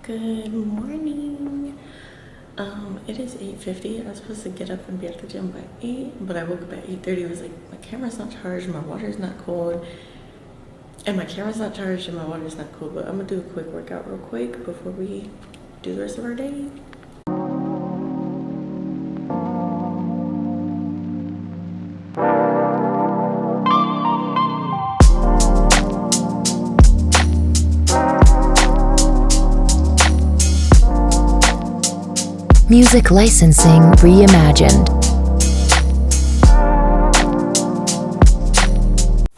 Good morning. It is 8:50. I was supposed to get up and be at the gym by 8, but I woke up at 8:30. I was like, my camera's not charged, my water's not cold, and my camera's not charged and my water's not cold. But I'm gonna do a quick workout real quick before we do the rest of our day. Music licensing reimagined.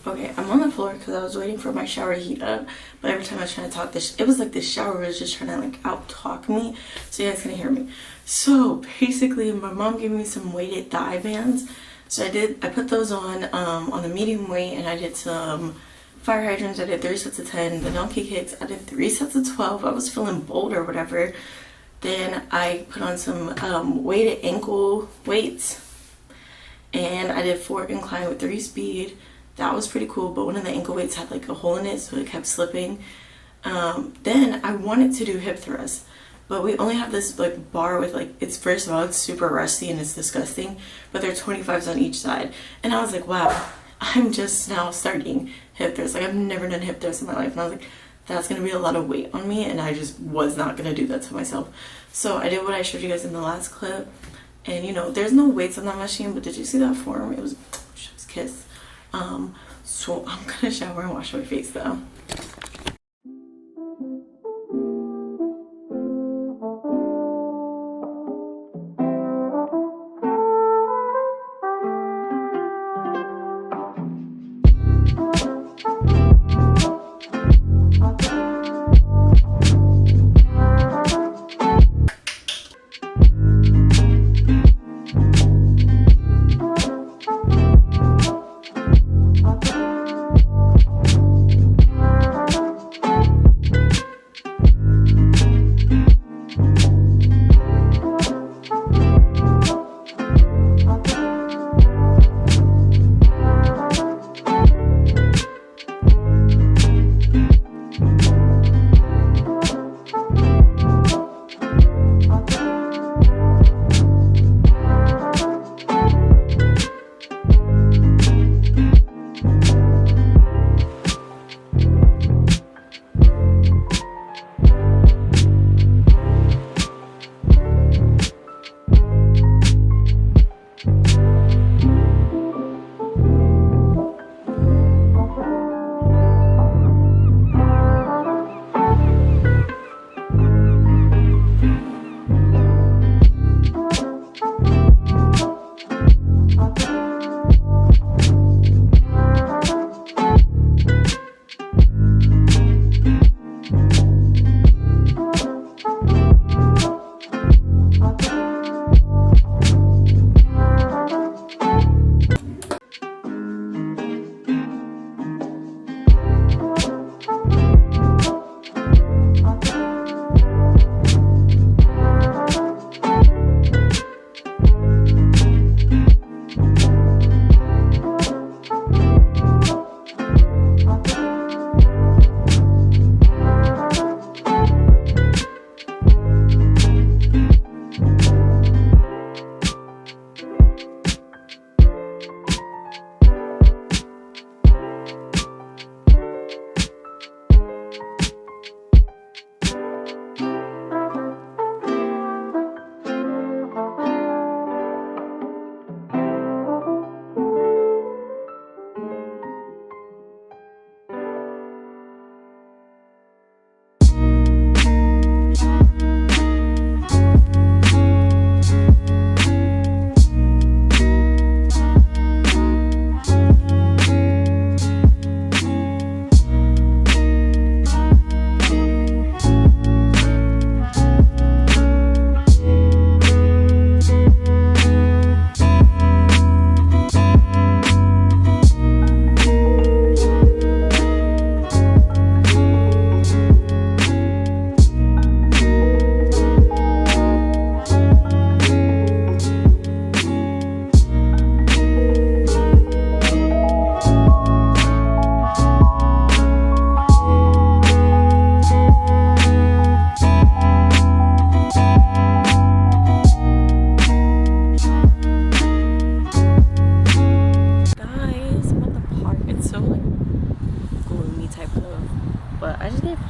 Okay, I'm on the floor because I was waiting for my shower to heat up, but every time I was trying to talk, it was like the shower was just trying to like out talk me, so you guys can hear me. So basically, my mom gave me some weighted thigh bands, so I put those on the medium weight, and I did some fire hydrants. I did 3 sets of 10. The donkey kicks, I did 3 sets of 12. I was feeling bold or whatever. Then I put on some weighted ankle weights, and I did 4 incline with 3 speed. That was pretty cool, but one of the ankle weights had like a hole in it, so it kept slipping. Then I wanted to do hip thrusts, but we only have this like bar with like, first of all, it's super rusty and it's disgusting, but there are 25s on each side. And I was like, wow, I'm just now starting hip thrusts. Like, I've never done hip thrusts in my life, and I was like, that's going to be a lot of weight on me, and I just was not going to do that to myself. So I did what I showed you guys in the last clip, and you know, there's no weights on that machine, but did you see that form? It was chef's kiss. So I'm going to shower and wash my face though.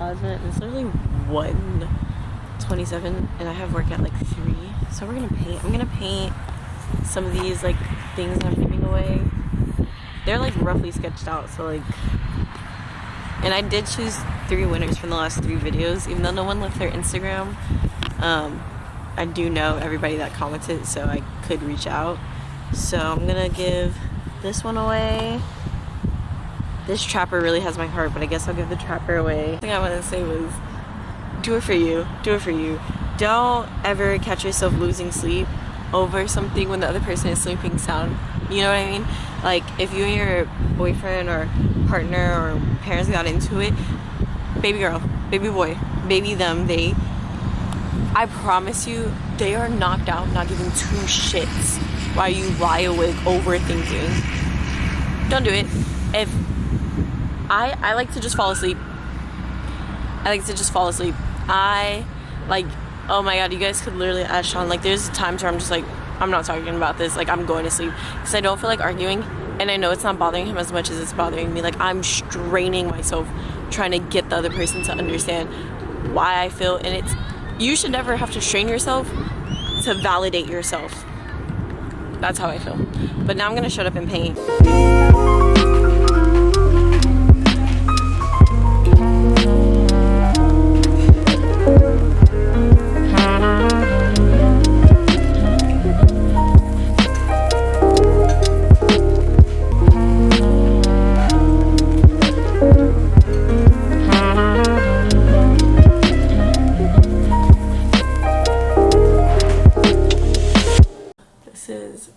Plaza. It's literally 1:27 and I have work at like 3. So we're gonna paint. I'm gonna paint some of these like things I'm giving away. They're like roughly sketched out, so like, and I did choose 3 winners from the last 3 videos, even though no one left their Instagram. I do know everybody that commented, so I could reach out. So I'm gonna give this one away. This trapper really has my heart, but I guess I'll give the trapper away. The thing I wanted to say was, do it for you. Do it for you. Don't ever catch yourself losing sleep over something when the other person is sleeping sound. You know what I mean? Like, if you and your boyfriend or partner or parents got into it, baby girl, baby boy, baby them, I promise you, they are knocked out, not giving 2 shits while you lie awake overthinking. Don't do it. If I like to just fall asleep. Oh my god, you guys could literally ask Sean. Like, there's times where I'm just like, I'm not talking about this. Like, I'm going to sleep because I don't feel like arguing, and I know it's not bothering him as much as it's bothering me. Like, I'm straining myself trying to get the other person to understand why I feel, and you should never have to strain yourself to validate yourself. That's how I feel. But now I'm gonna shut up and paint.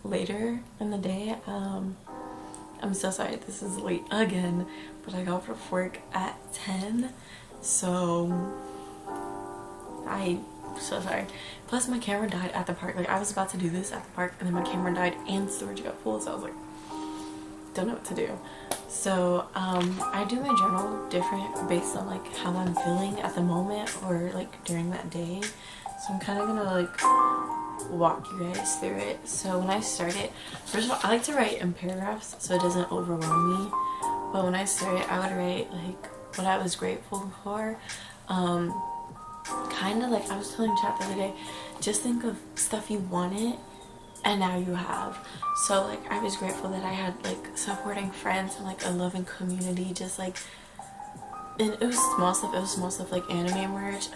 Later in the day. I'm so sorry this is late again, but I got off of work at 10, so I'm so sorry. Plus my camera died at the park. Like, I was about to do this at the park and then my camera died and storage got full, so I was like, don't know what to do. So I do my journal different based on like how I'm feeling at the moment or like during that day. So I'm kind of gonna like walk you guys through it. So when I start it, first of all, I like to write in paragraphs so it doesn't overwhelm me. But when I start it, I would write like what I was grateful for. Kind of like I was telling Chat the other day, just think of stuff you wanted and now you have. So like I was grateful that I had like supporting friends and like a loving community, just like, and it was small stuff. It was small stuff like anime merch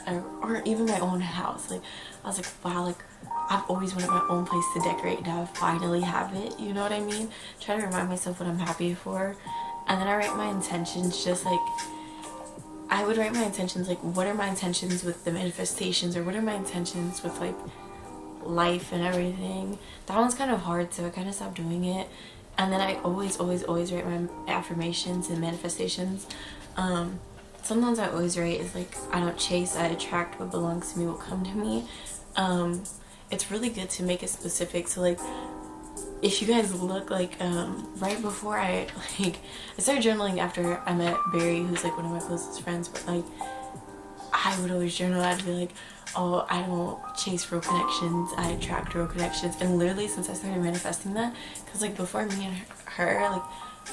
or even my own house. Like I was like, wow, like I've always wanted my own place to decorate. Now I finally have it. You know what I mean? Try to remind myself what I'm happy for. And then I write my intentions, just like I would write my intentions like, what are my intentions with the manifestations, or what are my intentions with like life and everything. That one's kind of hard, so I kind of stopped doing it. And then I always write my affirmations and manifestations. Sometimes I always write is like, I don't chase, I attract. What belongs to me will come to me. It's really good to make it specific. So like, if you guys look like right before I started journaling after I met Barry, who's like one of my closest friends, but like I would always journal. I'd be like, oh, I don't chase real connections, I attract real connections. And literally since I started manifesting that, because like before me and her, like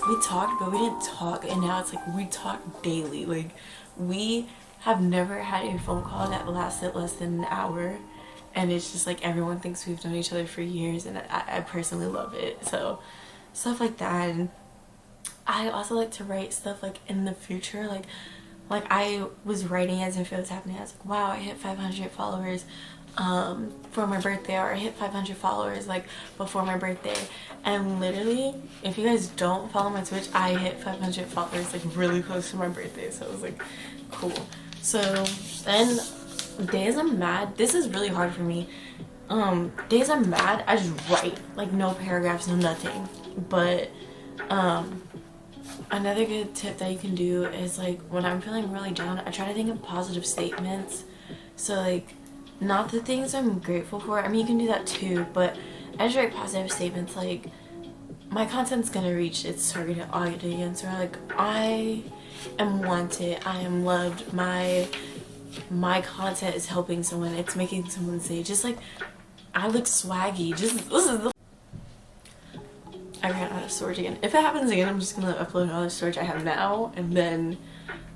we talked but we didn't talk, and now it's like we talk daily. Like we have never had a phone call that lasted less than an hour, and it's just like everyone thinks we've known each other for years, and I personally love it. So stuff like that. And I also like to write stuff like in the future, like I was writing as if it was happening. I was like, wow, I hit 500 followers for my birthday, or I hit 500 followers like before my birthday. And literally, if you guys don't follow my Twitch, I hit 500 followers like really close to my birthday, so it was like cool. So then days I'm mad, this is really hard for me. Days I'm mad, I just write, like no paragraphs, no nothing. But another good tip that you can do is like when I'm feeling really down, I try to think of positive statements. So like, not the things I'm grateful for, I mean you can do that too, but I just write positive statements like, my content's gonna reach its targeted audience, or like, I am wanted, I am loved, my content is helping someone, it's making someone say, just like, I look swaggy, just this is the I ran out of storage again. If it happens again, I'm just gonna upload all the storage I have now, and then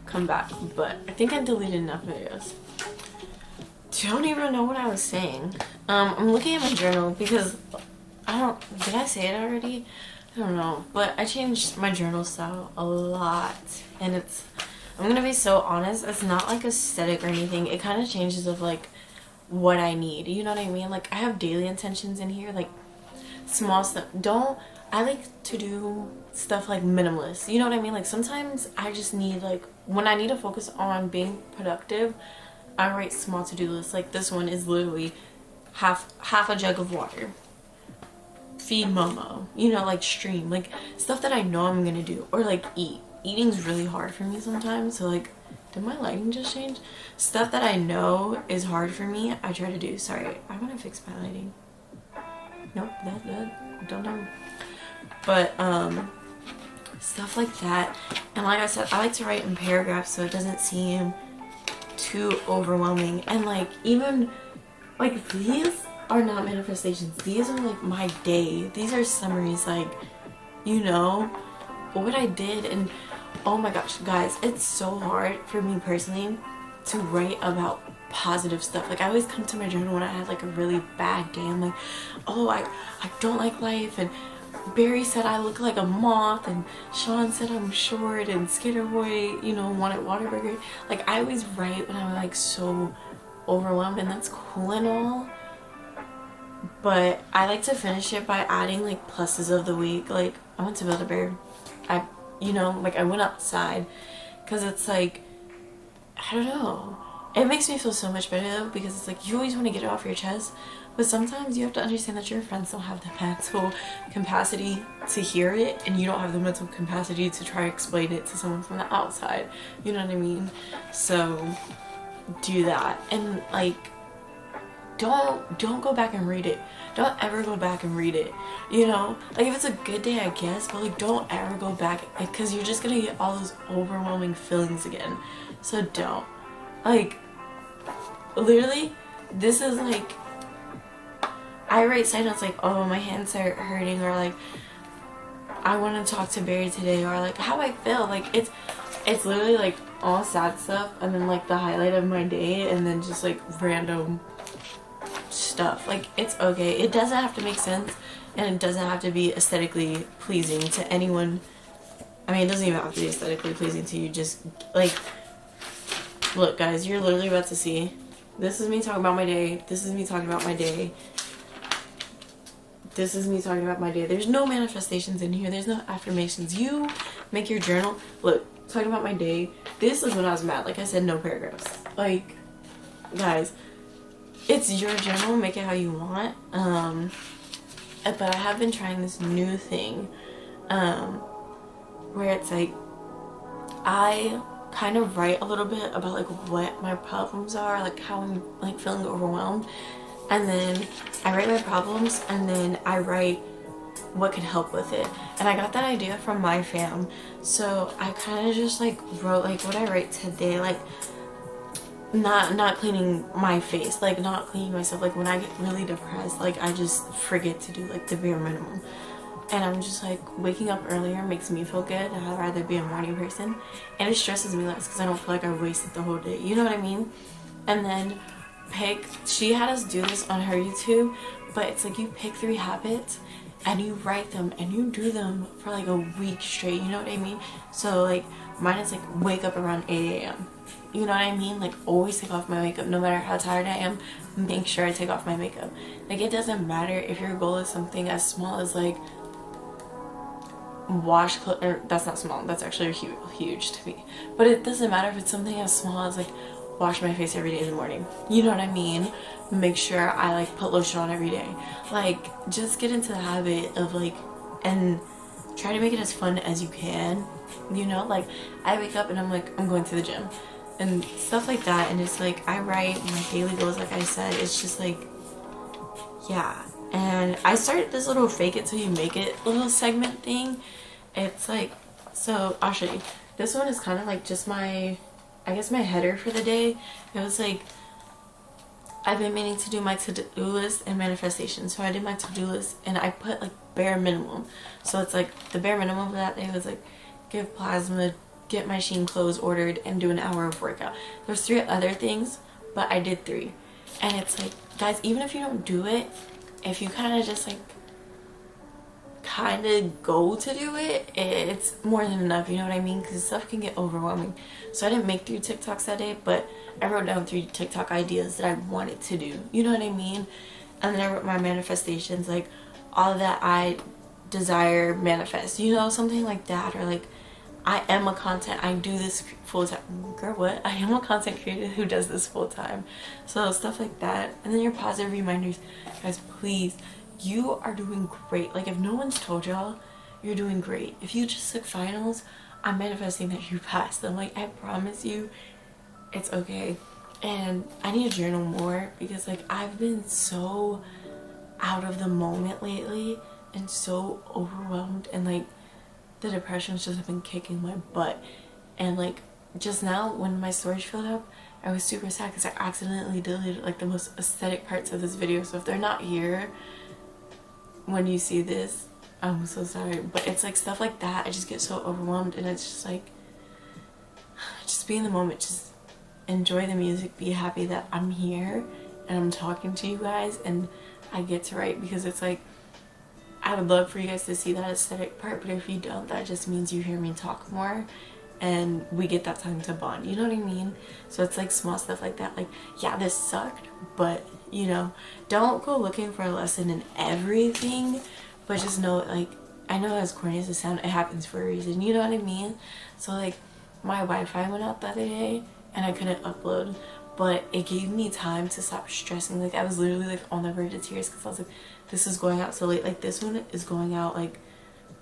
come back. But I think I deleted enough videos. Don't even know what I was saying. I'm looking at my journal because did I say it already? I don't know, but I changed my journal style a lot, and I'm gonna be so honest, it's not like aesthetic or anything. It kind of changes of like what I need, you know what I mean? Like I have daily intentions in here, like small stuff. I like to do stuff like minimalist, you know what I mean? Like sometimes I just need, like when I need to focus on being productive, I write small to-do lists. Like this one is literally half a jug of water, feed Momo, you know, like stream, like stuff that I know I'm gonna do, or like eat. Eating's really hard for me sometimes, so like, did my lighting just change? Stuff that I know is hard for me, I try to do. Sorry, I want to fix my lighting. Nope, that don't know. But stuff like that. And like I said, I like to write in paragraphs so it doesn't seem too overwhelming. And like even like these are not manifestations, these are like my day, these are summaries, like, you know what I did. And oh my gosh guys, it's so hard for me personally to write about positive stuff. Like I always come to my journal when I had like a really bad day. I'm like, oh, I don't like life, and Barry said I look like a moth, and Sean said I'm short, and Skater Boy, you know, wanted Whataburger. Like I always write when I'm like so overwhelmed, and that's cool and all, but I like to finish it by adding like pluses of the week. Like I went to Build-A-Bear, you know, like I went outside, because it's like, I don't know, it makes me feel so much better, because it's like you always want to get it off your chest, but sometimes you have to understand that your friends don't have the mental capacity to hear it, and you don't have the mental capacity to try to explain it to someone from the outside, you know what I mean? So do that. And like don't go back and read it. Don't ever go back and read it, you know? Like if it's a good day, I guess, but like don't ever go back, because you're just gonna get all those overwhelming feelings again. So don't. Like literally, this is like, I write side notes like, oh, my hands are hurting, or like I want to talk to Barry today, or like how I feel. Like it's literally like all sad stuff, and then like the highlight of my day, and then just like random stuff. Like it's okay, it doesn't have to make sense, and it doesn't have to be aesthetically pleasing to anyone. I mean, it doesn't even have to be aesthetically pleasing to you. Just like, look guys, you're literally about to see, this is me talking about my day, this is me talking about my day, this is me talking about my day. There's no manifestations in here, there's no affirmations. You make your journal. Look, talking about my day, this is when I was mad. Like I said, no paragraphs. Like guys, it's your journal, make it how you want. But I have been trying this new thing where it's like I kind of write a little bit about like what my problems are, like how I'm like feeling overwhelmed, and then I write my problems, and then I write what could help with it. And I got that idea from my fam, so I kind of just like wrote like what I write today, like not cleaning my face, like not cleaning myself. Like when I get really depressed, like I just forget to do like the bare minimum, and I'm just like, waking up earlier makes me feel good. I'd rather be a morning person, and it stresses me less because I don't feel like I wasted the whole day, you know what I mean? And then she had us do this on her YouTube, but it's like you pick 3 habits and you write them and you do them for like a week straight, you know what I mean? So like mine is like wake up around 8 a.m. You know what I mean? Like always take off my makeup, no matter how tired I am, make sure I take off my makeup. Like it doesn't matter if your goal is something as small as like wash clothes, or that's not small, that's actually huge to me, but it doesn't matter if it's something as small as like wash my face every day in the morning, you know what I mean? Make sure I like put lotion on every day. Like just get into the habit of like, and try to make it as fun as you can, you know? Like I wake up and I'm like, I'm going to the gym and stuff like that, and it's like I write my daily goals. Like I said, it's just like, yeah. And I started this little fake it till you make it little segment thing. It's like, so I'll show you. This one is kind of like just my, I guess my header for the day. It was like, I've been meaning to do my to-do list and manifestation. So I did my to-do list and I put like bare minimum. So it's like the bare minimum for that day was like give plasma get my Shein clothes ordered and do an hour of workout. There's 3 other things, but I did 3. And it's like, guys, even if you don't do it, if you kind of just like kind of go to do it, it's more than enough, you know what I mean? Because stuff can get overwhelming. So I didn't make 3 TikToks that day, but I wrote down 3 TikTok ideas that I wanted to do, you know what I mean? And then I wrote my manifestations, like all that I desire manifest, you know, something like that. Or like, I do this full time. Girl, what? I am a content creator who does this full time. So stuff like that. And then your positive reminders. Guys, please, you are doing great. Like, if no one's told y'all, you're doing great. If you just took finals, I'm manifesting that you passed them. Like, I promise you, it's okay. And I need to journal more because, like, I've been so out of the moment lately and so overwhelmed, and like the depression's just been kicking my butt. And like just now when my storage filled up, I was super sad because I accidentally deleted like the most aesthetic parts of this video. So if they're not here when you see this, I'm so sorry. But it's like stuff like that, I just get so overwhelmed, and it's just like, just be in the moment, just enjoy the music, be happy that I'm here and I'm talking to you guys and I get to write. Because it's like, I would love for you guys to see that aesthetic part, but if you don't, that just means you hear me talk more and we get that time to bond, you know what I mean? So it's like small stuff like that, like, yeah, this sucked, but you know, don't go looking for a lesson in everything, but just know, like, I know as corny as it sounds, it happens for a reason, you know what I mean? So like, my Wi-Fi went out the other day and I couldn't upload, but it gave me time to stop stressing. Like, I was literally like on the verge of tears because I was like, this is going out so late. Like, this one is going out like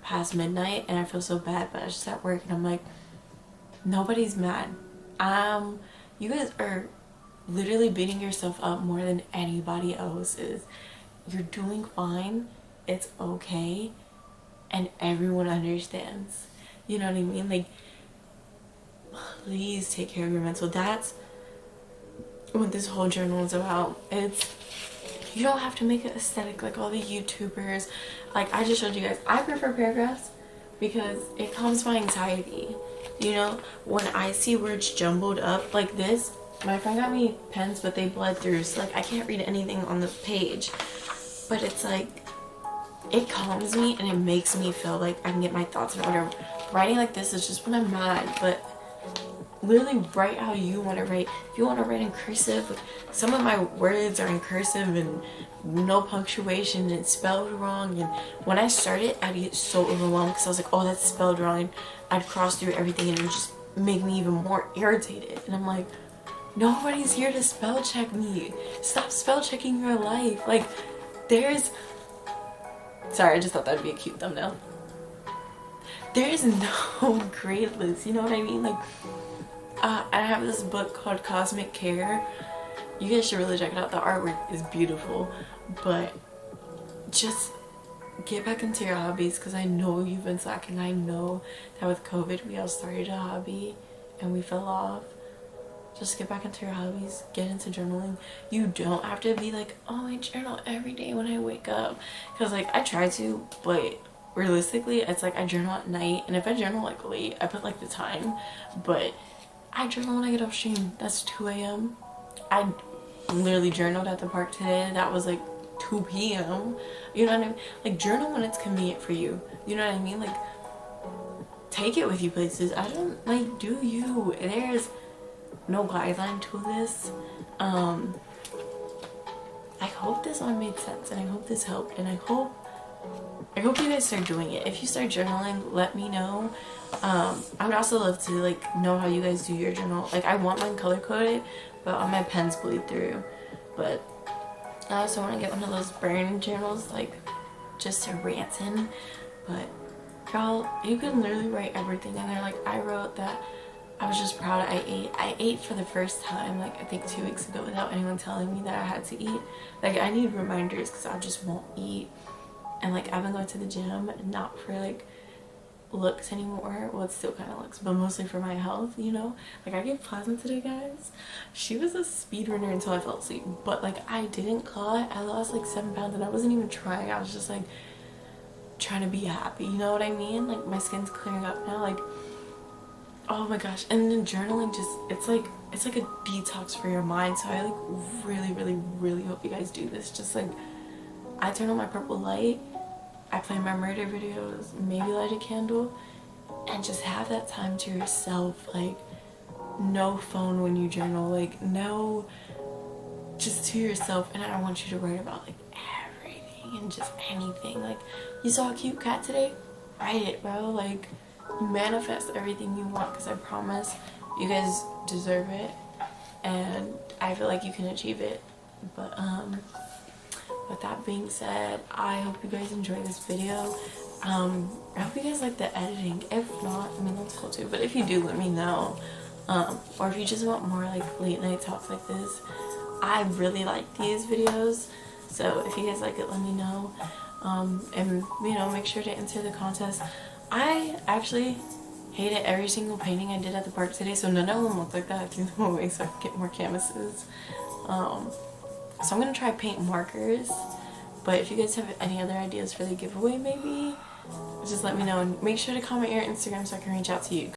past midnight and I feel so bad, but I was just at work and I'm like, nobody's mad. You guys are literally beating yourself up more than anybody else is. You're doing fine, it's okay, and everyone understands, you know what I mean? Like, please take care of your mental. That's what this whole journal is about. It's, you don't have to make it aesthetic like all the YouTubers. Like, I just showed you guys, I prefer paragraphs because it calms my anxiety. You know, when I see words jumbled up like this, my friend got me pens, but they bled through, so like I can't read anything on the page. But it's like, it calms me and it makes me feel like I can get my thoughts in order. Writing like this is just when I'm mad, but literally write how you want to write. If you want to write in cursive, some of my words are in cursive and no punctuation and it's spelled wrong, and when I started I'd get so overwhelmed because I was like, oh, that's spelled wrong, and I'd cross through everything and it would just make me even more irritated. And I'm like, nobody's here to spell check me. Stop spell checking your life. Like, there's, sorry, I just thought that'd be a cute thumbnail. There is no grade list, you know what I mean? Like, I have this book called Cosmic Care. You guys should really check it out. The artwork is beautiful, but just get back into your hobbies because I know you've been slacking. I know that with COVID we all started a hobby and we fell off. Just get back into your hobbies, get into journaling. You don't have to be like, oh, I journal every day when I wake up, because like I try to, but realistically it's like I journal at night, and if I journal like late, I put like the time, but I journal when I get off stream. That's 2 a.m. I literally journaled at the park today. That was like 2 p.m. You know what I mean? Like, journal when it's convenient for you. You know what I mean? Like, take it with you places. I don't, like, do you. There's no guideline to this. I hope this one made sense, and I hope this helped, and I hope you guys start doing it. If you start journaling, let me know. I would also love to like know how you guys do your journal. Like, I want mine color coded, but all my pens bleed through. But I also want to get one of those burn journals, like just to rant in. But y'all, you can literally write everything in there. Like, I wrote that I was just proud I ate for the first time, like I think 2 weeks ago, without anyone telling me that I had to eat. Like, I need reminders because I just won't eat. And like, I've been going to the gym, not for like looks anymore. Well, it still kind of looks, but mostly for my health, you know? Like, I gave plasma today, guys. She was a speed runner until I fell asleep, but like, I didn't call it. I lost like 7 pounds and I wasn't even trying. I was just like trying to be happy, you know what I mean? Like, my skin's clearing up now. Like, Oh my gosh. And then journaling just, it's like a detox for your mind. So I like really hope you guys do this. Just like, I turn on my purple light, I play my murder videos, maybe light a candle, and just have that time to yourself. Like, no phone when you journal, like no, just to yourself. And I want you to write about like everything and just anything. Like, you saw a cute cat today? Write it, bro. Like, manifest everything you want, because I promise you guys deserve it, and I feel like you can achieve it. But with that being said, I hope you guys enjoy this video. I hope you guys like the editing. If not, I mean, that's cool too, but if you do, let me know. Or if you just want more like late night talks like this, I really like these videos, so if you guys like it, let me know. And you know, make sure to enter the contest. I actually hated every single painting I did at the park today, so none of them look like that. I threw them away so I could get more canvases. So I'm gonna try paint markers, but if you guys have any other ideas for the giveaway, maybe just let me know, and make sure to comment your Instagram so I can reach out to you.